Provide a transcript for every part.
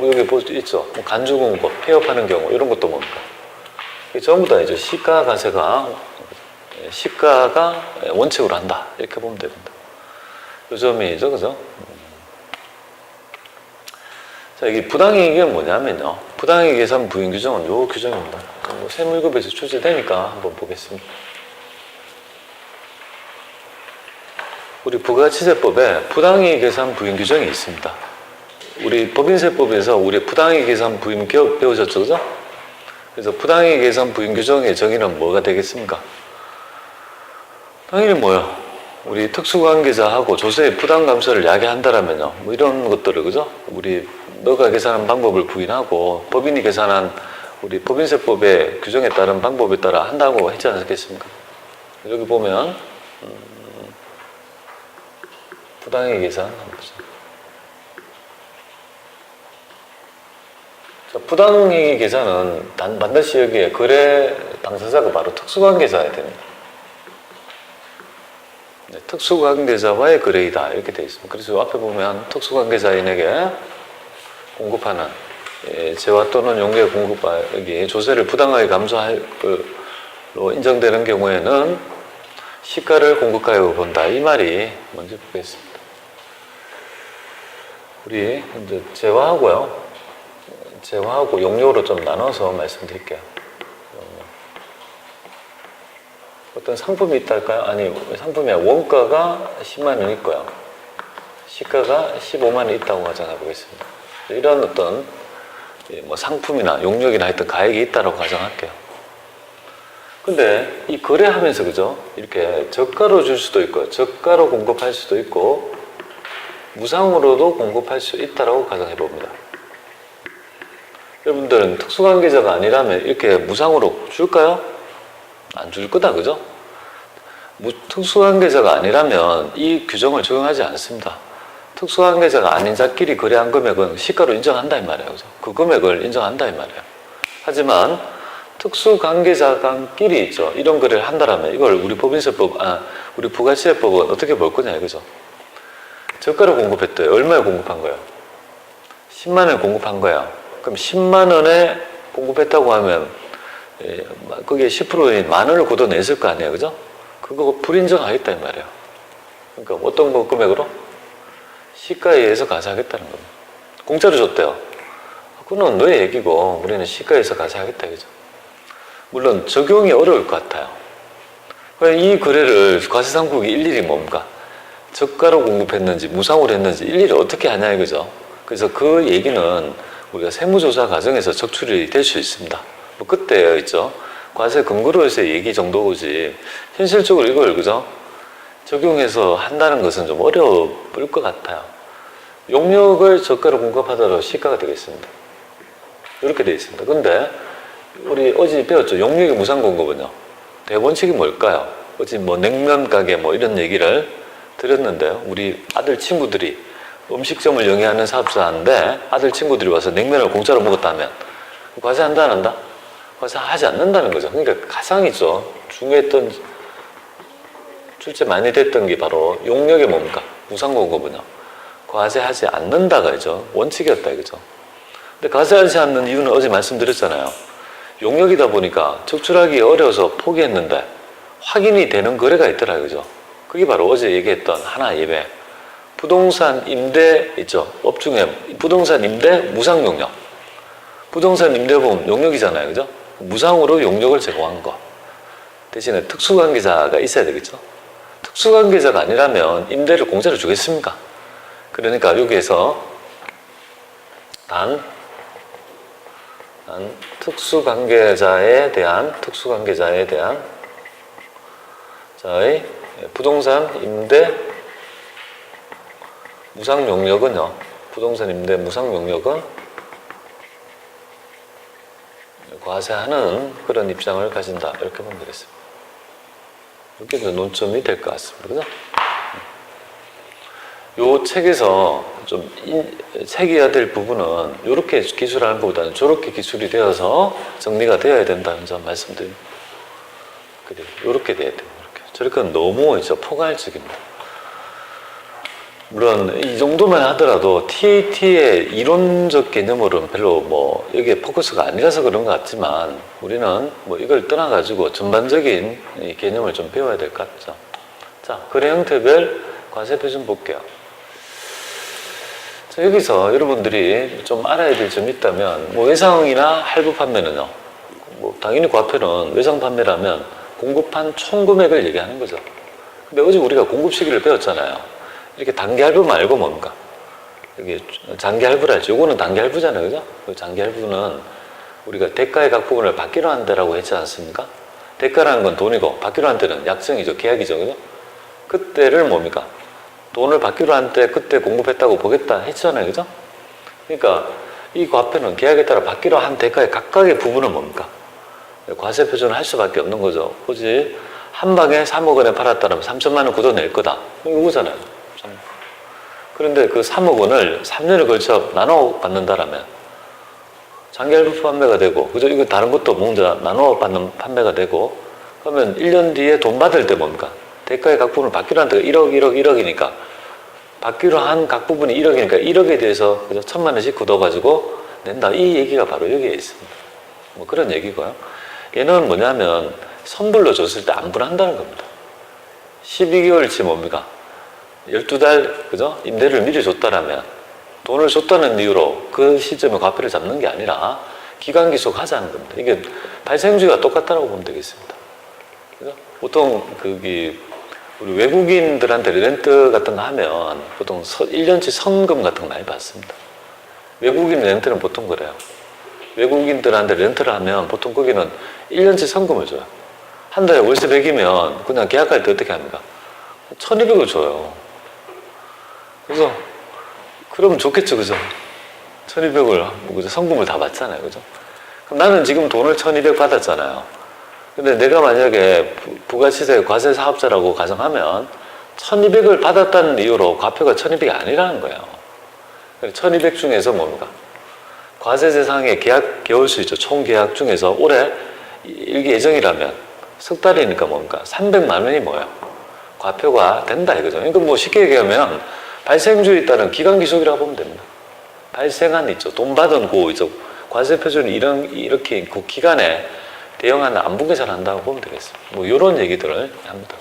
여기 볼 수 있죠. 간주공법, 폐업하는 경우 이런 것도 뭡니까? 전부 다 이제 시가가세가 원칙으로 한다 이렇게 보면 됩니다. 요 점이죠, 그죠? 자, 이게 부당이익은 뭐냐면요. 부당이익 계산 부인 규정은 요 규정입니다. 세무일급에서 출제되니까 한번 보겠습니다. 우리 부가치세법에 부당이익 계산 부인 규정이 있습니다. 우리 법인세법에서 우리 부당이익 계산 부인 배우셨죠, 그죠? 그래서 부당이익 계산 부인 규정의 정의는 뭐가 되겠습니까? 당연히 뭐요? 우리 특수관계자하고 조세의 부당 감소를 야기한다라면요. 뭐 이런 것들을, 그죠? 우리 너가 계산한 방법을 부인하고 법인이 계산한 우리 법인세법의 규정에 따른 방법에 따라 한다고 했지 않았겠습니까? 여기 보면 부당이익 계산 한번 보죠. 자, 부당이익 계산은 반드시 여기에 거래 당사자가 바로 특수관계자야 됩니다. 네, 특수관계자와의 거래이다 이렇게 되어 있습니다. 그래서 앞에 보면 특수관계자인에게 공급하는 재화 또는 용도의 공급액이 조세를 부당하게 감소할 걸로 인정되는 경우에는 시가를 공급가액으로 본다. 이 말이 먼저 보겠습니다. 우리 이제 재화하고 용료로 좀 나눠서 말씀드릴게요. 어떤 상품이 있다 할까요? 아니, 상품이 원가가 10만 원 있고요. 시가가 15만 원 있다고 가정해 보겠습니다. 이런 어떤 뭐 상품이나 용역이나 하여튼 가액이 있다고 가정할게요. 근데 이 거래하면서, 그죠? 이렇게 저가로 줄 수도 있고, 저가로 공급할 수도 있고, 무상으로도 공급할 수 있다고 가정해 봅니다. 여러분들은 특수관계자가 아니라면 이렇게 무상으로 줄까요? 안 줄 거다, 그죠? 특수관계자가 아니라면 이 규정을 적용하지 않습니다. 특수관계자가 아닌 자끼리 거래한 금액은 시가로 인정한다 이 말이에요, 그죠? 그 금액을 인정한다 이 말이에요. 하지만 특수관계자간끼리 있죠. 이런 거래를 한다라면 이걸 우리 우리 부가치세법은 어떻게 볼 거냐 이거죠. 저가로 공급했대요. 얼마에 공급한 거예요? 10만 원에 공급한 거야. 그럼 10만 원에 공급했다고 하면 그게 10%인 만 원을 걷어냈을 거 아니에요, 그죠? 그거 불인정하겠다 이 말이에요. 그러니까 어떤 거 금액으로? 시가에 의해서 가세하겠다는 겁니다. 공짜로 줬대요. 그건 너의 얘기고 우리는 시가에 의해서 가세하겠다, 그죠? 물론 적용이 어려울 것 같아요. 이 거래를 과세상국이 일일이 뭡니까? 저가로 공급했는지 무상으로 했는지 일일이 어떻게 하냐 이거죠. 그래서 그 얘기는 우리가 세무조사 과정에서 적출이 될 수 있습니다. 뭐 그때 있죠. 과세 근거로 해서의 얘기 정도지 현실적으로 이걸, 그죠? 적용해서 한다는 것은 좀 어려울 것 같아요. 용역을 저가로 공급하더라도 시가가 되겠습니다. 이렇게 되어 있습니다. 근데 우리 어제 배웠죠. 용역의 무상 공급은요. 대원칙이 뭘까요? 어제 뭐 냉면 가게 뭐 이런 얘기를 드렸는데요. 우리 아들 친구들이 음식점을 영위하는 사업자인데 아들 친구들이 와서 냉면을 공짜로 먹었다면 과세한다 안 한다? 과세하지 않는다는 거죠. 그러니까 가상이죠. 중요했던, 출제 많이 됐던 게 바로 용역의 뭡니까? 무상 공급은요. 과세하지 않는다가 이죠. 원칙이었다 이거죠. 근데 과세하지 않는 이유는 어제 말씀드렸잖아요. 용역이다 보니까 적출하기 어려워서 포기했는데 확인이 되는 거래가 있더라 이거죠. 그게 바로 어제 얘기했던 하나 예배. 부동산 임대 있죠. 업 중에 부동산 임대 무상 용역. 부동산 임대보험 용역이잖아요. 그죠? 무상으로 용역을 제공한 거. 대신에 특수관계자가 있어야 되겠죠. 특수관계자가 아니라면 임대를 공짜로 주겠습니까? 그러니까 여기에서 단 특수관계자에 대한 자의 부동산 임대 무상 용역은요. 부동산 임대 무상 용역은 과세하는 그런 입장을 가진다. 이렇게 보면 되겠습니다. 이렇게 논점이 될 것 같습니다. 그죠? 요 책에서 좀 책이어야 될 부분은 이렇게 기술하는 것보다는 저렇게 기술이 되어서 정리가 되어야 된다는 점 말씀드립니다. 그래요. 이렇게 돼야 돼요. 이렇게. 저렇게 너무 포괄적입니다. 물론 이 정도만 하더라도 TAT의 이론적 개념으로는 별로 뭐 여기에 포커스가 아니라서 그런 것 같지만 우리는 뭐 이걸 떠나가지고 전반적인 이 개념을 좀 배워야 될 것 같죠. 자, 거래 형태별 과세표 좀 볼게요. 자, 여기서 여러분들이 좀 알아야 될 점이 있다면 뭐 외상이나 할부 판매는요. 뭐 당연히 과표는 외상 판매라면 공급한 총 금액을 얘기하는 거죠. 근데 어제 우리가 공급 시기를 배웠잖아요. 이렇게 단기 할부 말고 뭡니까? 이게 장기 할부라 했죠. 요거는 단기 할부잖아요. 그죠? 그 장기 할부는 우리가 대가의 각 부분을 받기로 한다라고 했지 않습니까? 대가라는 건 돈이고 받기로 한 때는 약정이죠. 계약이죠. 그죠? 그때를 뭡니까? 돈을 받기로 한 때 그때 공급했다고 보겠다 했잖아요. 그죠? 그러니까 이 과표는 계약에 따라 받기로 한 대가의 각각의 부분은 뭡니까? 과세 표준을 할 수밖에 없는 거죠. 굳이 한 방에 3억 원에 팔았다면 3천만 원 굳어 낼 거다. 이거잖아요. 그런데 그 3억 원을 3년에 걸쳐 나눠 받는다라면 장기 할부 판매가 되고, 그죠? 이거 다른 것도 먼저 나눠 받는 판매가 되고, 그러면 1년 뒤에 돈 받을 때 뭡니까? 대가의 각 부분을 받기로 한 데가 1억, 1억, 1억이니까 받기로 한 각 부분이 1억이니까 1억에 대해서 그죠? 1,000만 원씩 굳어가지고 낸다. 이 얘기가 바로 여기에 있습니다. 뭐 그런 얘기고요. 얘는 뭐냐면 선불로 줬을 때 안분한다는 겁니다. 12개월치 뭡니까? 12달, 그죠? 임대를 미리 줬다라면 돈을 줬다는 이유로 그 시점에 과표를 잡는 게 아니라 기간 기속하자는 겁니다. 이게 발생주의가 똑같다고 보면 되겠습니다. 그죠? 보통 우리 외국인들한테 렌트 같은 거 하면 보통 1년치 성금 같은 거 많이 받습니다. 외국인 렌트는 보통 그래요. 외국인들한테 렌트를 하면 보통 거기는 1년치 성금을 줘요. 한 달에 월세 100이면 그냥 계약할 때 어떻게 합니까? 1,200을 줘요. 그래서 그러면 좋겠죠, 그죠? 1,200을 그죠? 성금을 다 받잖아요, 그죠? 그럼 나는 지금 돈을 1,200 받았잖아요. 근데 내가 만약에 부가시세 과세 사업자라고 가정하면 1,200을 받았다는 이유로 과표가 1,200이 아니라는 거예요. 1,200 중에서 뭡니까? 과세대상의 계약 개월 수 있죠. 총 계약 중에서 올해 일기 예정이라면 석 달이니까 뭡니까? 300만 원이 뭐예요? 과표가 된다 이거죠. 그러니까 뭐 쉽게 얘기하면 발생주의에 따른 기간 기속이라고 보면 됩니다. 발생한 있죠. 돈 받은 그 있죠. 과세 표준이 이렇게 그 기간에 대응하는 안분 계산한다고 보면 되겠습니다. 뭐 이런 얘기들을 합니다.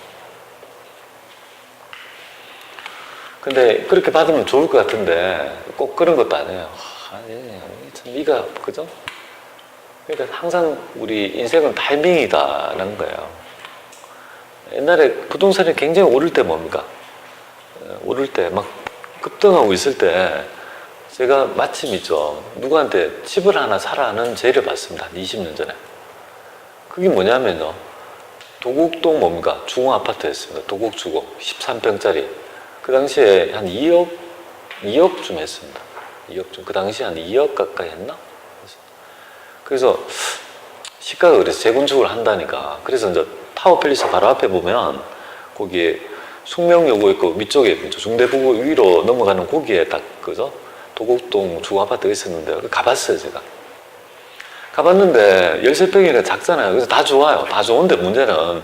근데 그렇게 받으면 좋을 것 같은데 꼭 그런 것도 아니에요. 참 이가 그죠? 그러니까 항상 우리 인생은 타이밍이다라는 거예요. 옛날에 부동산이 굉장히 오를 때 뭡니까? 오를 때 막 급등하고 있을 때 제가 마침 있죠. 누구한테 집을 하나 사라는 제의를 받습니다. 한 20년 전에. 그게 뭐냐면요. 도곡동 뭡니까? 주공 아파트였습니다. 도곡주공 13평짜리. 그 당시에 한 2억쯤 했습니다. 2억쯤. 그 당시에 한 2억 가까이 했나? 그래서 시가가 그래서 재건축을 한다니까. 그래서 이제 타워 팰리스 바로 앞에 보면 거기에 숙명여고 있고 밑쪽에 중대부고 위로 넘어가는 거기에 딱 그죠? 도곡동 주거 아파트가 있었는데 가봤어요 제가. 가봤는데 13평이니까 작잖아요. 그래서 다 좋아요. 다 좋은데 문제는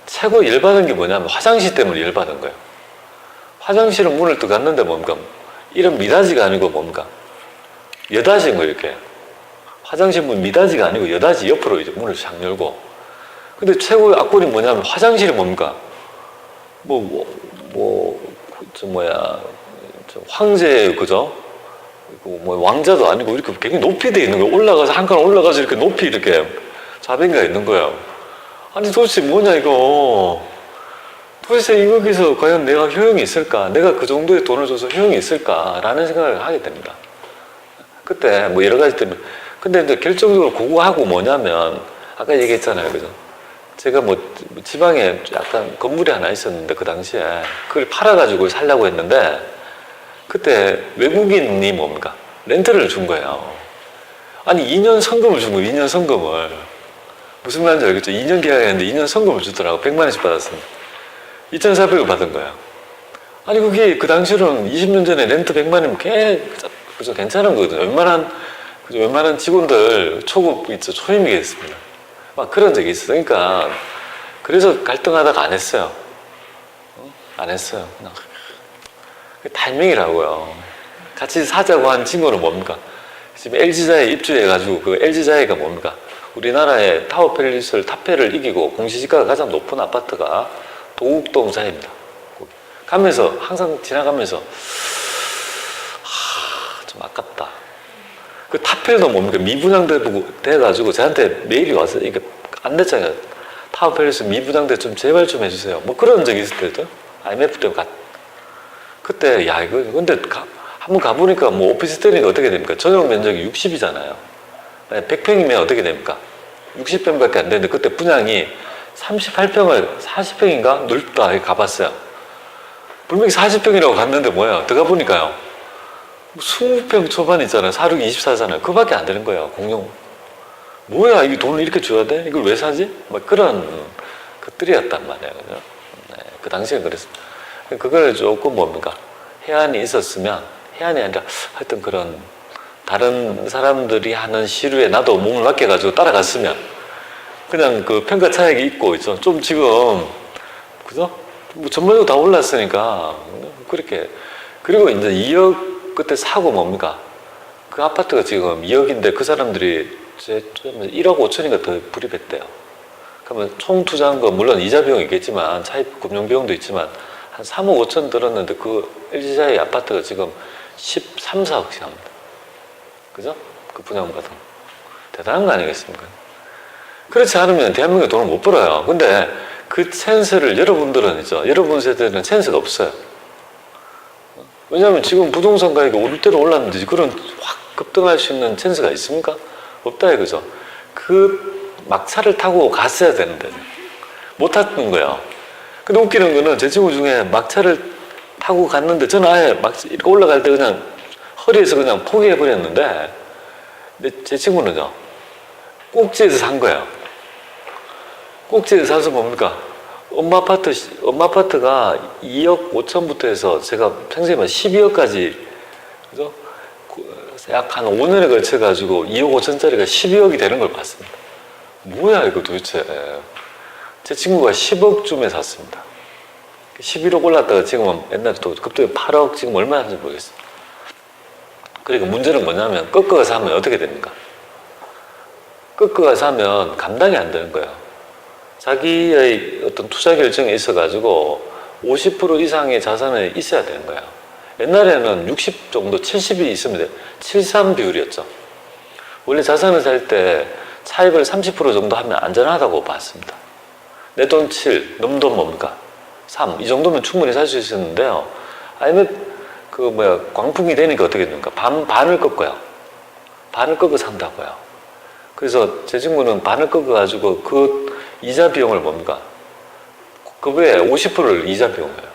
최고 열받은 게 뭐냐면 화장실 때문에 열받은 거예요. 화장실은 문을 또 갔는데 뭡니까? 이런 미닫이가 아니고 뭡니까? 여닫이인 거예요 이렇게. 화장실 문 미닫이가 아니고 여닫이 옆으로 이제 문을 쫙 열고. 근데 최고의 악권이 뭐냐면 화장실이 뭡니까? 황제, 그죠? 뭐 왕자도 아니고 이렇게 굉장히 높이 돼 있는 거예요. 올라가서 한 칸 올라가서 이렇게 높이 이렇게 자변기가 있는 거예요. 아니 도대체 뭐냐 이거. 도대체 여기서 과연 내가 효용이 있을까? 내가 그 정도의 돈을 줘서 효용이 있을까라는 생각을 하게 됩니다. 그때 뭐 여러 가지 때문에. 근데 이제 결정적으로 그거하고 뭐냐면 아까 얘기했잖아요, 그죠? 제가 뭐 지방에 약간 건물이 하나 있었는데 그 당시에 그걸 팔아가지고 살려고 했는데 그때 외국인이 뭡니까? 렌트를 준 거예요. 아니 2년 성금을 준 거예요. 2년 성금을. 무슨 말인지 알겠죠? 2년 계약했는데 2년 성금을 주더라고. 100만 원씩 받았습니다. 2,400을 받은 거예요. 아니 그게 그 당시로는 20년 전에 렌트 100만 원이면 그죠? 괜찮은 거거든요. 웬만한 직원들 초급 있죠. 초임이겠습니다. 막 그런 적이 있어요. 그러니까 그래서 갈등하다가 안 했어요. 안 했어요. 그냥. 타이밍이라고요. 같이 사자고 한 친구는 뭡니까? 지금 LG자에 입주해가지고 그 LG자에가 뭡니까? 우리나라의 타워팰리스를 탑페를 이기고 공시지가가 가장 높은 아파트가 도곡동자입니다. 가면서 항상 지나가면서 좀 아깝다. 그 탑펠도 뭡니까? 미분양돼가지고 저한테 메일이 왔어요. 이게 안 됐잖아요. 타워팰리스 미분양돼 좀 제발 좀 해주세요. 뭐 그런 적이 있을 때도 IMF 때문에 그때 야 이거 근데 한번 가보니까 뭐 오피스텔이니까 어떻게 됩니까? 전용 면적이 60이잖아요. 100평이면 어떻게 됩니까? 60평밖에 안 되는데 그때 분양이 38평을 40평인가 넓다 가봤어요. 분명히 40평이라고 갔는데 뭐야? 들어가 보니까요. 20평 초반 있잖아요. 46, 24잖아요. 그밖에 안 되는 거예요. 공용. 뭐야? 이 돈을 이렇게 줘야 돼? 이걸 왜 사지? 막 그런 것들이었단 말이에요. 그죠? 네, 그 당시에 그랬습니다. 그걸 조금 뭡니까? 해안이 있었으면, 해안이 아니라 하여튼 그런 다른 사람들이 하는 시류에 나도 몸을 맡겨가지고 따라갔으면 그냥 그 평가 차익이 있고 있죠. 좀 지금, 그죠? 뭐 전반적으로 다 올랐으니까 그렇게. 그리고 이제 2억 그때 사고 뭡니까? 그 아파트가 지금 2억인데 그 사람들이 1억 5천인가 더 불입했대요. 그러면 총 투자한 거 물론 이자 비용이 있겠지만 차입 금융 비용도 있지만 한 3억 5천 들었는데 그 LG자의 아파트가 지금 13, 14억씩 합니다. 그죠? 그 분양받은 대단한 거 아니겠습니까? 그렇지 않으면 대한민국에 돈을 못 벌어요. 근데 그 찬스를 여러분들은 있죠. 여러분 세대는 찬스가 없어요. 왜냐하면 지금 부동산 가격이 오를 대로 올랐는데 그런 확 급등할 수 있는 찬스가 있습니까? 없다 이거죠. 그 막차를 타고 갔어야 되는데 못 탔는 거예요. 근데 웃기는 거는 제 친구 중에 막차를 타고 갔는데 저는 아예 막 이렇게 올라갈 때 그냥 허리에서 그냥 포기해버렸는데 근데 제 친구는요. 꼭지에서 산 거예요. 꼭지에서 사서 뭡니까? 엄마 아파트가 2억 5천부터 해서 제가 평생에 12억까지, 그죠? 약 한 5년에 걸쳐가지고 2억 5천짜리가 12억이 되는 걸 봤습니다. 뭐야, 이거 도대체. 제 친구가 10억쯤에 샀습니다. 11억 올랐다가 지금은 옛날에 또 급등이 8억 지금 얼마 하는지 모르겠어요. 그러니까 문제는 뭐냐면 꺾어가 사면 어떻게 됩니까? 꺾어가 사면 감당이 안 되는 거예요. 자기의 어떤 투자 결정에 있어가지고 50% 이상의 자산이 있어야 되는 거예요. 옛날에는 60 정도, 70이 있으면 돼요. 73 비율이었죠. 원래 자산을 살 때 차입을 30% 정도 하면 안전하다고 봤습니다. 내 돈 7, 넘 돈 뭡니까? 3. 이 정도면 충분히 살 수 있었는데요. 아니면 광풍이 되니까 어떻게 됩니까? 반을 꺾어요. 반을 꺾어 산다고요. 그래서 제 친구는 반을 꺾어가지고 그 이자 비용을 뭡니까? 그 외에 50%를 이자 비용이에요.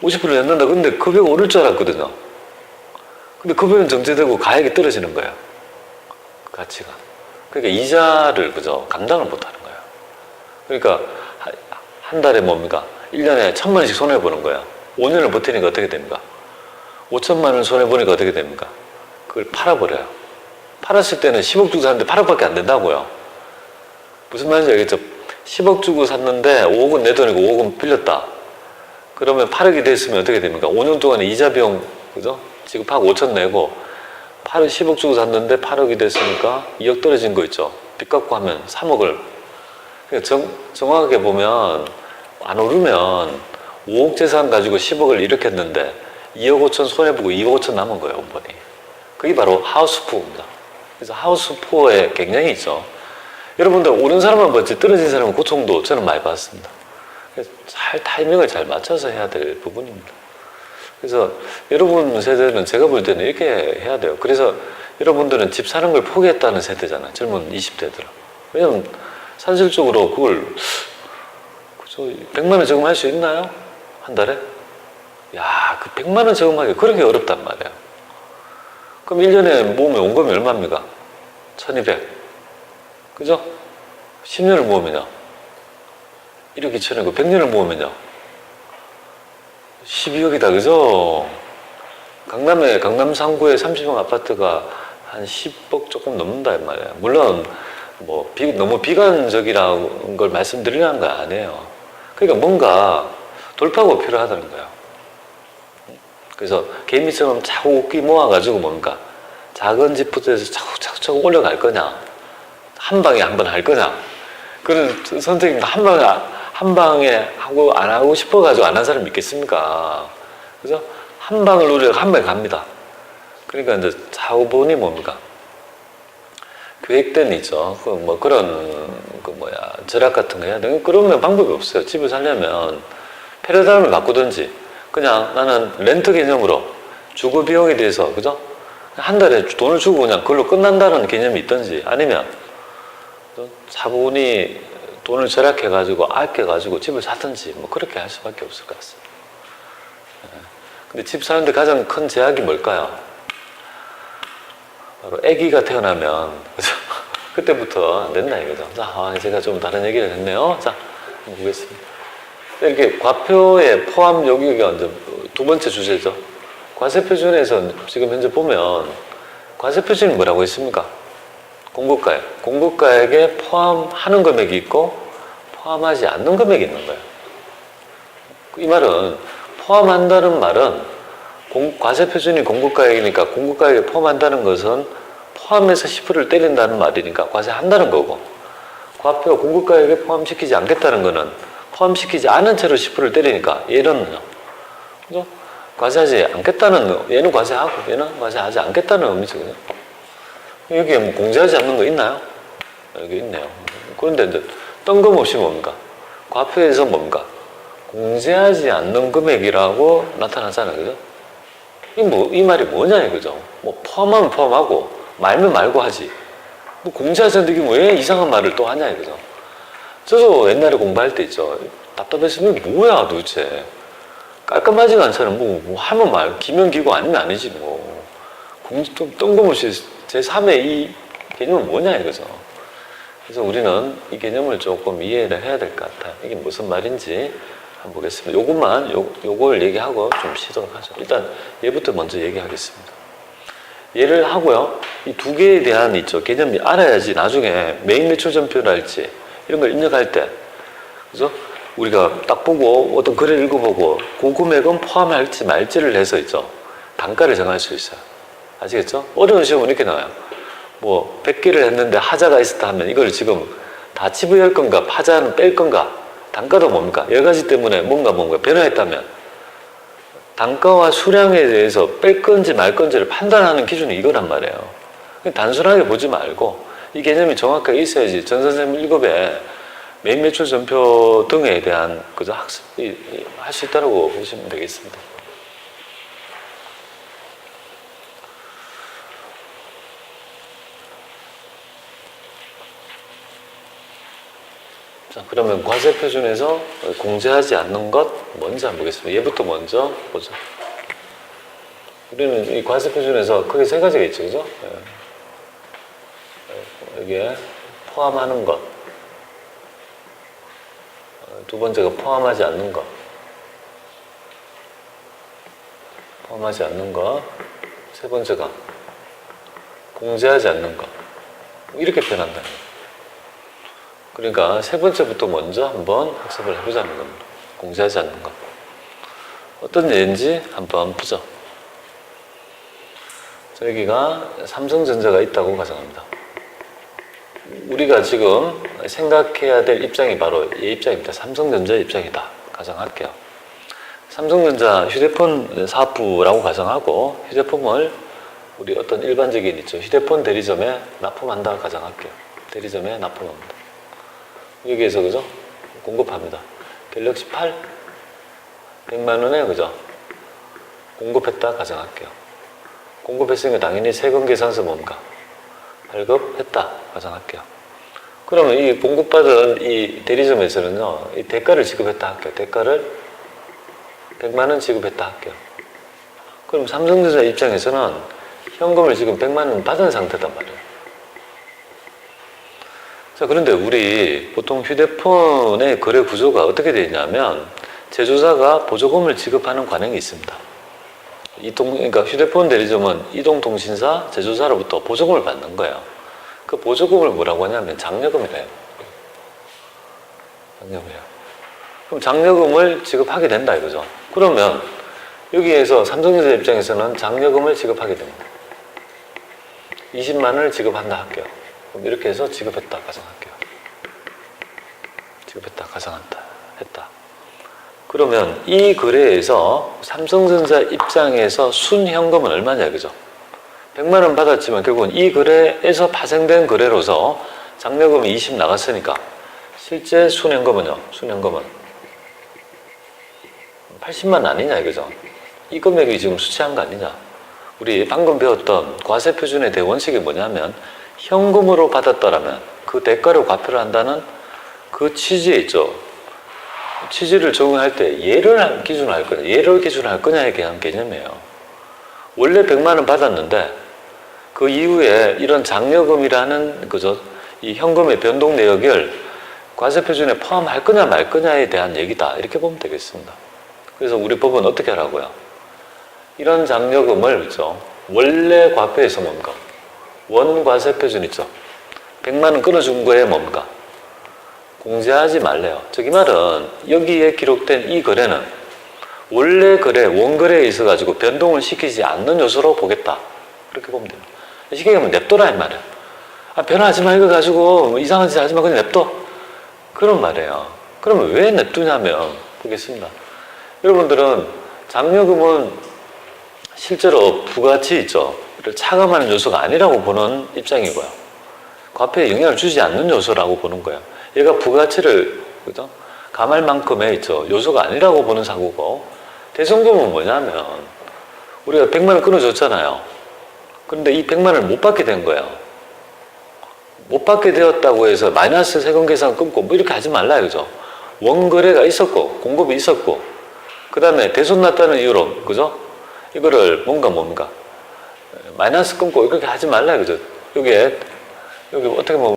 50% 냈는다. 근데 급여가 오를 줄 알았거든요. 근데 급여는 정체되고 가액이 떨어지는 거예요. 가치가. 그러니까 이자를, 그죠? 감당을 못 하는 거예요. 그러니까 한 달에 뭡니까? 1년에 1,000만 원씩 손해보는 거예요. 5년을 버티니까 어떻게 됩니까? 5천만 원 손해보니까 어떻게 됩니까? 그걸 팔아버려요. 팔았을 때는 10억 주고 샀는데 8억밖에 안 된다고요. 무슨 말인지 알겠죠? 10억 주고 샀는데 5억은 내 돈이고 5억은 빌렸다. 그러면 8억이 됐으면 어떻게 됩니까? 5년 동안에 이자 비용, 그죠? 지급하고 5천 내고 10억 주고 샀는데 8억이 됐으니까 2억 떨어진 거 있죠? 빚 갚고 하면 3억을. 정확하게 보면 안 오르면 5억 재산 가지고 10억을 일으켰는데 2억 5천 손해보고 2억 5천 남은 거예요, 원본이. 그게 바로 하우스푸어입니다. 그래서 하우스푸어의 경향이 있죠. 여러분들 오른 사람은 뭐지 떨어진 사람은 고통도 저는 많이 받았습니다. 그래서 타이밍을 잘 맞춰서 해야 될 부분입니다. 그래서 여러분 세대는 제가 볼 때는 이렇게 해야 돼요. 그래서 여러분들은 집 사는 걸 포기했다는 세대잖아요. 젊은 20대들은. 왜냐면 산술적으로 그걸 100만 원 저금할 수 있나요? 한 달에? 야, 그 100만 원 저금하기 그렇게 어렵단 말이에요. 그럼 1년에 모으면 원금이 얼마입니까? 1200. 그죠? 10년을 모으면요. 1억 2천이고 100년을 모으면요. 12억이다. 그죠? 강남 상구의 30형 아파트가 한 10억 조금 넘는다 이 말이에요. 물론 너무 비관적이라는 걸 말씀드리려는 거 아니에요. 그러니까 뭔가 돌파구가 필요하다는 거예요. 그래서 개미처럼 차곡히 모아가지고 뭡니까? 작은 집부터 해서 차곡차곡 올라갈 거냐? 한 방에 한 번 할 거냐? 그런 선생님도 한 방에 하고 안 하고 싶어가지고 안 한 사람 있겠습니까? 그래서 한 방을 우리가 한 방에 갑니다. 그러니까 이제 차후본이 뭡니까? 계획된 있죠. 뭐 그런 절약 같은 거 해야 돼. 그러면 방법이 없어요. 집을 살려면 패러다임을 바꾸든지 그냥 나는 렌트 개념으로 주거 비용에 대해서 그죠? 한 달에 돈을 주고 그냥 그걸로 끝난다는 개념이 있든지 아니면 차분히 돈을 절약해가지고 아껴가지고 집을 사든지 뭐 그렇게 할 수밖에 없을 것 같습니다. 근데 집 사는데 가장 큰 제약이 뭘까요? 바로 아기가 태어나면 그죠? 그때부터 안 된다 이거죠. 자, 제가 좀 다른 얘기를 했네요. 자, 한번 보겠습니다. 이렇게 과표의 포함 여기가 이제 두 번째 주제죠. 과세표준에서 지금 현재 보면 과세표준이 뭐라고 했습니까? 공급가액. 공급가액에 포함하는 금액이 있고 포함하지 않는 금액이 있는 거예요. 이 말은 포함한다는 말은 과세표준이 공급가액이니까 공급가액에 포함한다는 것은 포함해서 10%를 때린다는 말이니까 과세한다는 거고, 과표 공급가액에 포함시키지 않겠다는 거는 포함시키지 않은 채로 10%를 때리니까 얘는요. 그죠? 과세하지 않겠다는, 얘는 과세하고 얘는 과세하지 않겠다는 의미죠. 그죠? 여기에 뭐 공제하지 않는 거 있나요? 여기 있네요. 그런데 이제 뜬금없이 뭡니까? 과표에서 뭡니까? 공제하지 않는 금액이라고 나타나잖아요. 그죠? 이 말이 뭐냐, 이거죠? 뭐 포함하면 포함하고 말면 말고 하지. 뭐 공제하지 않는 게 왜 이상한 말을 또 하냐, 이거죠? 저도 옛날에 공부할 때 있죠. 답답했으면 뭐야, 도대체. 깔끔하지가 않잖아. 뭐 하면 말, 기면 기고 아니면 아니지, 뭐. 뜬금없이 제3의 이 개념은 뭐냐, 이거죠. 그래서 우리는 이 개념을 조금 이해를 해야 될 것 같아요. 이게 무슨 말인지 한번 보겠습니다. 요걸 얘기하고 좀 시도록 하죠. 일단 얘부터 먼저 얘기하겠습니다. 얘를 하고요. 이 두 개에 대한 있죠. 개념이 알아야지 나중에 메인 매출 전표랄지 이런 걸 입력할 때, 그죠? 우리가 딱 보고 어떤 글을 읽어보고 그 금액은 포함할지 말지를 해서 있죠. 단가를 정할 수 있어요. 아시겠죠? 어려운 시험은 이렇게 나와요. 뭐 100개를 했는데 하자가 있었다 하면 이걸 지금 다 치부할 건가 하자는 뺄 건가, 단가도 뭡니까? 여러 가지 때문에 뭔가 변화했다면 단가와 수량에 대해서 뺄 건지 말 건지를 판단하는 기준이 이거란 말이에요. 단순하게 보지 말고 이 개념이 정확하게 있어야지 전 선생님 1급에 메인 매출 전표 등에 대한 그저 학습이 할 수 있다고 보시면 되겠습니다. 자, 그러면 과세표준에서 공제하지 않는 것 먼저 한번 보겠습니다. 얘부터 먼저 보죠. 우리는 이 과세표준에서 크게 세 가지가 있죠, 그죠? 여기에 포함하는 것, 두 번째가 포함하지 않는 것, 포함하지 않는 것, 세 번째가 공제하지 않는 것, 이렇게 표현한다. 그러니까 세 번째부터 먼저 한번 학습을 해보자는 겁니다. 공제하지 않는 것. 어떤 예인지 한번 보죠. 여기가 삼성전자가 있다고 가정합니다. 우리가 지금 생각해야 될 입장이 바로 이 입장입니다. 삼성전자의 입장이다 가정할게요. 삼성전자 휴대폰 사업부라고 가정하고 휴대폰을 우리 어떤 일반적인 있죠. 휴대폰 대리점에 납품한다 가정할게요. 대리점에 납품합니다. 여기에서 그죠? 공급합니다. 갤럭시 8 100만 원에 그죠? 공급했다 가정할게요. 공급했으니까 당연히 세금 계산서 뭡니까? 발급했다 가정할게요. 그러면 이 공급받은 이 대리점에서는요, 이 대가를 지급했다 할게요. 대가를 100만 원 지급했다 할게요. 그럼 삼성전자 입장에서는 현금을 지금 100만 원 받은 상태단 말이에요. 자, 그런데 우리 보통 휴대폰의 거래 구조가 어떻게 되어 있냐면 제조사가 보조금을 지급하는 관행이 있습니다. 그러니까 휴대폰 대리점은 이동통신사, 제조사로부터 보조금을 받는 거예요. 그 보조금을 뭐라고 하냐면 장려금이래요. 장려금이에요. 그럼 장려금을 지급하게 된다 이거죠. 그러면 여기에서 삼성전자 입장에서는 장려금을 지급하게 됩니다. 20만 원을 지급한다 할게요. 그럼 이렇게 해서 지급했다 가정할게요. 지급했다 가정한다 했다. 그러면 이 거래에서 삼성전자 입장에서 순현금은 얼마냐 그죠? 100만 원 받았지만 결국은 이 거래에서 파생된 거래로서 장려금이 20 나갔으니까 실제 순현금은요. 순현금은 80만 아니냐 이거죠. 이 금액이 지금 수치한 거 아니냐. 우리 방금 배웠던 과세표준의 대원칙이 뭐냐면 현금으로 받았더라면 그 대가를 과표를 한다는 그 취지에 있죠. 취지를 적용할 때 얘를 기준으로 할 거냐, 얘를 기준으로 할 거냐에 대한 개념이에요. 원래 100만 원 받았는데 그 이후에 이런 장려금이라는 그죠, 이 현금의 변동 내역을 과세표준에 포함할 거냐 말 거냐에 대한 얘기다 이렇게 보면 되겠습니다. 그래서 우리 법은 어떻게 하라고요? 이런 장려금을 그죠, 원래 과표에서 뭔가 원과세표준 있죠. 100만 원 끊어준 거에 뭔가 공제하지 말래요. 즉 이 말은 여기에 기록된 이 거래는 원래 거래, 원거래에 있어가지고 변동을 시키지 않는 요소로 보겠다. 그렇게 보면 돼요. 쉽게 하면 냅둬라 이 말이에요. 변화하지 마 이거 가지고 뭐 이상한 짓 하지 마 그냥 냅둬. 그런 말이에요. 그러면 왜 냅두냐면 보겠습니다. 여러분들은 장려금은 실제로 부가치 있죠. 차감하는 요소가 아니라고 보는 입장이고요. 과표에 영향을 주지 않는 요소라고 보는 거예요. 얘가 부가치를 그죠? 감할 만큼의 있죠. 요소가 아니라고 보는 사고고, 대손금은 뭐냐면 우리가 100만 원 끊어줬잖아요. 그런데 이 100만 원을 못 받게 된 거예요. 못 받게 되었다고 해서 마이너스 세금 계산 끊고 뭐 이렇게 하지 말라 그죠? 원거래가 있었고 공급이 있었고 그 다음에 대손 났다는 이유로 그죠? 이거를 뭔가 마이너스 끊고 이렇게 하지 말라 그죠? 여기 어떻게 보면